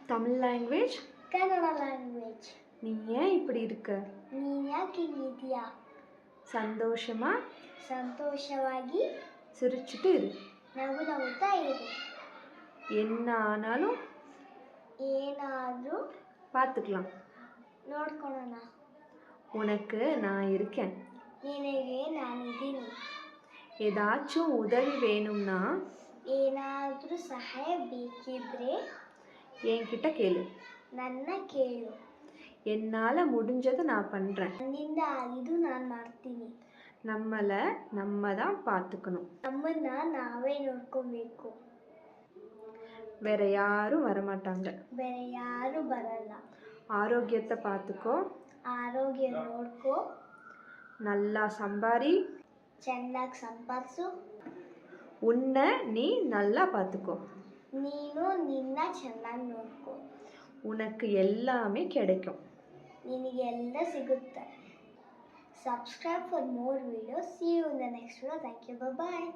Tamil language, Kannada language. நீ ஏன் இப்படி இருக்க? ನೀ ಯಾಕೆ ಹೀಗಿದೆಯಾ? சந்தோஷமாகி சிரிச்சுட்டு இரு. ನಗುತ್ತಾ ಇರು. என்ன ஆனாலும் ಏನಾದರೂ பார்த்துக்கலாம். ನೋಡ್ಕೊಳ್ಳೋಣ. உனக்கு நான் இருக்கேன். ನಿನಗೆ ನಾನಿದ್ದೀನಿ. ஏதாச்சும் உதவி வேணும்னா ಏನಾದರೂ ಸಹಾಯ ಬೇಕಿದ್ರೆ என்கிட்ட கேளு. ನನ್ನ ಕೇಳು. என்னால் முடிஞ்சதை நான் பண்ணுறேன். ನನ್ನಿಂದ ಆಗಿದ್ದು ನಾನು ಮಾಡ್ತೀನಿ. நம்மளை நம்ம தான் பார்த்துக்கணும். ನಮ್ಮನ್ನ ನಾವೇ ನೋಡ್ಕೋಬೇಕು. வேற யாரும் வரமாட்டாங்க. ಬೇರೆ ಯಾರು ಬರಲ್ಲ. ஆரோக்கியத்தை பார்த்துக்கோ. ಆರೋಗ್ಯ ನೋಡ್ಕೋ. நல்லா சம்பாரி. ಚೆನ್ನಾಗಿ ಸಂಪಾದಿಸು. உன்னை நீ நல்லா பார்த்துக்கோ. ನೀನು ನಿನ್ನ ಚೆನ್ನಾಗಿ ನೋಡ್ಕೋ. உனக்கு எல்லாமே கிடைக்கும். ನಿನಗೆ ಎಲ್ಲ ಸಿಗುತ್ತೆ. Subscribe for more videos. See you in the next video. Thank you. Bye bye.